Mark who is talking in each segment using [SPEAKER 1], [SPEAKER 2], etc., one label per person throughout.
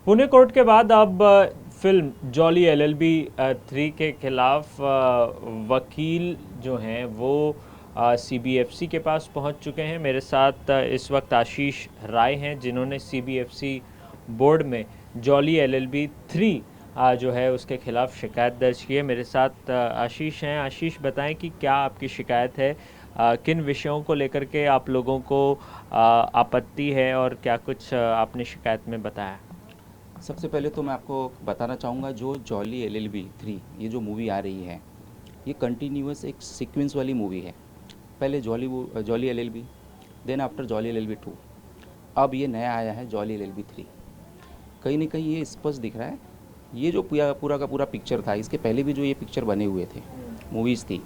[SPEAKER 1] Pune court के बाद अब फिल्म जॉली एलएलबी 3 के खिलाफ वकील जो हैं वो सीबीएफसी के पास पहुंच चुके हैं। मेरे साथ इस वक्त आशीष राय हैं जिन्होंने सीबीएफसी बोर्ड में जॉली एलएलबी 3 जो है उसके खिलाफ शिकायत दर्ज की है। मेरे साथ आशीष हैं। आशीष, बताएं कि क्या आपकी शिकायत है, किन विषयों को लेकर के आप लोगों को आपत्ति है और क्या कुछ आपने शिकायत में बताया।
[SPEAKER 2] सबसे पहले तो मैं आपको बताना चाहूँगा, जो जॉली एलएलबी 3 ये जो मूवी आ रही है, ये कंटिन्यूअस एक सीक्वेंस वाली मूवी है। पहले जॉली एलएलबी, देन आफ्टर जॉली एलएलबी 2, अब ये नया आया है जॉली एलएलबी 3। कहीं ना कहीं ये स्पष्ट दिख रहा है, ये जो पूरा का पूरा पिक्चर था, इसके पहले भी जो ये पिक्चर बने हुए थे, मूवीज़ थी,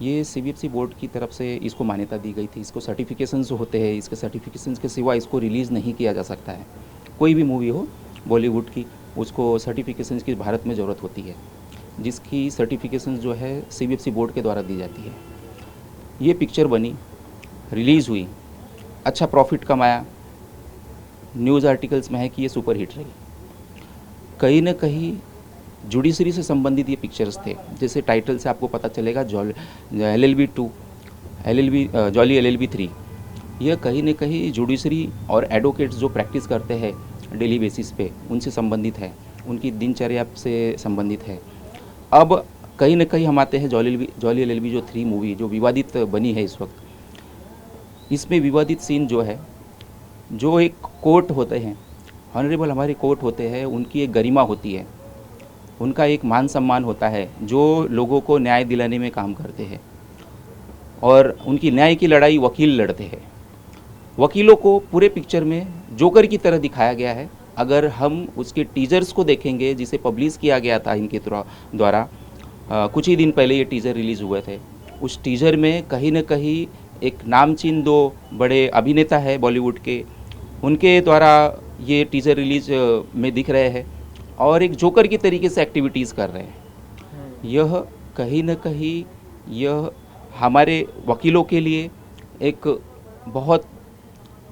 [SPEAKER 2] ये सीबीएफसी बोर्ड की तरफ से इसको मान्यता दी गई थी। इसको सर्टिफिकेशंस होते हैं, इसके सर्टिफिकेशंस के सिवा इसको रिलीज़ नहीं किया जा सकता है। कोई भी मूवी हो बॉलीवुड की, उसको सर्टिफिकेशंस की भारत में ज़रूरत होती है, जिसकी सर्टिफिकेशंस जो है सीबीएफसी बोर्ड के द्वारा दी जाती है। ये पिक्चर बनी, रिलीज़ हुई, अच्छा प्रॉफिट कमाया, न्यूज़ आर्टिकल्स में है कि ये सुपर हिट रही। कहीं ना कहीं जुडिशरी से संबंधित ये पिक्चर्स थे, जैसे टाइटल से आपको पता चलेगा, एलएलबी 2, जॉली एलएलबी 3, यह कहीं न कहीं जुडिशरी और एडवोकेट्स जो प्रैक्टिस करते हैं डेली बेसिस पे, उनसे संबंधित है, उनकी दिनचर्या से संबंधित है। अब कहीं न कहीं हम आते हैं जॉली एलएलबी जो 3 मूवी जो विवादित बनी है इस वक्त। इसमें विवादित सीन जो है, जो एक कोर्ट होते हैं, ऑनरेबल हमारे कोर्ट होते हैं, उनकी एक गरिमा होती है, उनका एक मान सम्मान होता है, जो लोगों को न्याय दिलाने में काम करते हैं, और उनकी न्याय की लड़ाई वकील लड़ते हैं। वकीलों को पूरे पिक्चर में जोकर की तरह दिखाया गया है। अगर हम उसके टीजर्स को देखेंगे, जिसे पब्लिश किया गया था इनके द्वारा, कुछ ही दिन पहले ये टीज़र रिलीज़ हुए थे, उस टीज़र में कहीं न कहीं एक नामचीन 2 बड़े अभिनेता है बॉलीवुड के, उनके द्वारा ये टीज़र रिलीज़ में दिख रहे हैं और एक जोकर की तरीके से एक्टिविटीज़ कर रहे हैं। यह कहीं न कहीं यह हमारे वकीलों के लिए एक बहुत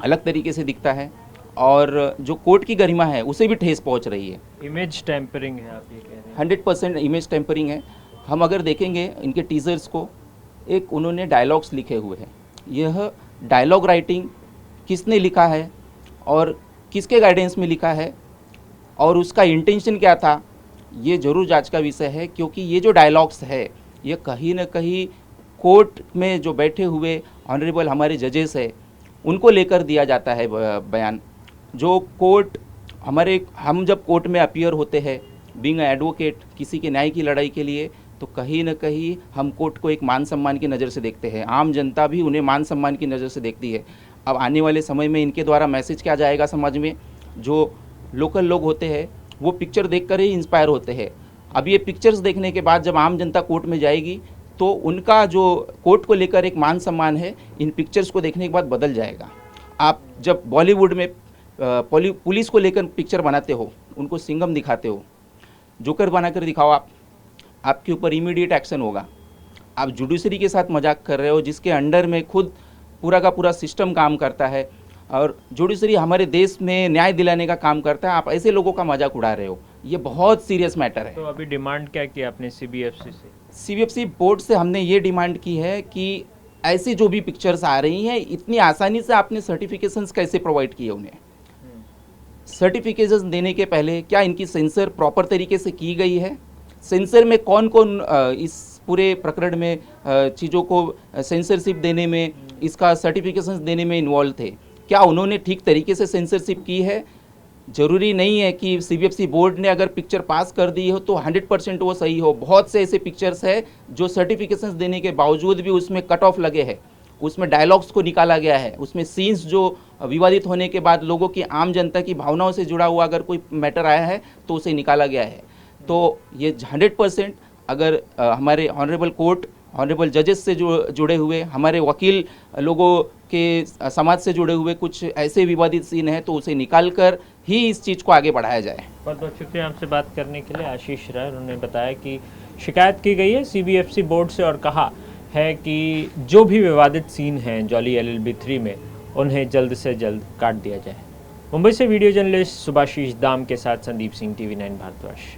[SPEAKER 2] अलग तरीके से दिखता है, और जो कोर्ट की गरिमा है उसे भी ठेस पहुंच रही है।
[SPEAKER 1] इमेज टेम्परिंग है, आप ये कह रहे हैं।
[SPEAKER 2] 100% इमेज टेम्परिंग है। हम अगर देखेंगे इनके टीज़र्स को, एक उन्होंने डायलॉग्स लिखे हुए हैं। यह डायलॉग राइटिंग किसने लिखा है और किसके गाइडेंस में लिखा है और उसका इंटेंशन क्या था, ये ज़रूर जांच का विषय है। क्योंकि ये जो डायलॉग्स है, ये कहीं ना कहीं कोर्ट में जो बैठे हुए ऑनरेबल हमारे जजेस है, उनको लेकर दिया जाता है बयान। जो कोर्ट हम जब कोर्ट में अपीयर होते हैं बीइंग एडवोकेट किसी के न्याय की लड़ाई के लिए, तो कहीं ना कहीं हम कोर्ट को एक मान सम्मान की नज़र से देखते हैं, आम जनता भी उन्हें मान सम्मान की नज़र से देखती है। अब आने वाले समय में इनके द्वारा मैसेज क्या जाएगा समाज में, जो लोकल लोग होते हैं वो पिक्चर देखकर ही इंस्पायर होते हैं। अब ये पिक्चर्स देखने के बाद जब आम जनता कोर्ट में जाएगी, तो उनका जो कोर्ट को लेकर एक मान सम्मान है, इन पिक्चर्स को देखने के बाद बदल जाएगा। आप जब बॉलीवुड में पुलिस को लेकर पिक्चर बनाते हो, उनको सिंघम दिखाते हो, जोकर बनाकर दिखाओ, आपके ऊपर इमीडिएट एक्शन होगा। आप जुडिशरी के साथ मजाक कर रहे हो, जिसके अंडर में खुद पूरा का पूरा सिस्टम काम करता है, और जुडिशरी हमारे देश में न्याय दिलाने का काम करता है। आप ऐसे लोगों का मजाक उड़ा रहे हो, ये बहुत सीरियस मैटर है।
[SPEAKER 1] तो अभी डिमांड क्या की आपने सीबीएफसी से?
[SPEAKER 2] सीबीएफसी बोर्ड से हमने ये डिमांड की है कि ऐसी जो भी पिक्चर्स आ रही हैं, इतनी आसानी से आपने सर्टिफिकेशंस कैसे प्रोवाइड किए उन्हें? सर्टिफिकेशंस देने के पहले क्या इनकी सेंसर प्रॉपर तरीके से की गई है? सेंसर में कौन कौन इस पूरे प्रकरण में चीज़ों को सेंसरशिप देने में, इसका सर्टिफिकेशंस देने में इन्वॉल्व थे? क्या उन्होंने ठीक तरीके से सेंसरशिप की है? ज़रूरी नहीं है कि सीबीएफसी बोर्ड ने अगर पिक्चर पास कर दी हो तो 100% वो सही हो। बहुत से ऐसे पिक्चर्स है जो सर्टिफिकेशंस देने के बावजूद भी उसमें कट ऑफ लगे हैं, उसमें डायलॉग्स को निकाला गया है, उसमें सीन्स जो विवादित होने के बाद लोगों की, आम जनता की भावनाओं से जुड़ा हुआ अगर कोई मैटर आया है तो उसे निकाला गया है। तो ये 100% अगर हमारे ऑनरेबल कोर्ट, ऑनरेबल जजेस से जुड़े हुए, हमारे वकील लोगों के समाज से जुड़े हुए कुछ ऐसे विवादित सीन हैं, तो उसे निकाल कर ही इस चीज़ को आगे बढ़ाया जाए।
[SPEAKER 1] बहुत बहुत शुक्रिया आपसे बात करने के लिए आशीष राय। उन्होंने बताया कि शिकायत की गई है सीबीएफसी बोर्ड से और कहा है कि जो भी विवादित सीन हैं जॉली एलएलबी 3 में, उन्हें जल्द से जल्द काट दिया जाए। मुंबई से वीडियो जर्नलिस्ट सुभाशीष दाम के साथ संदीप सिंह, TV9 भारद्वाज।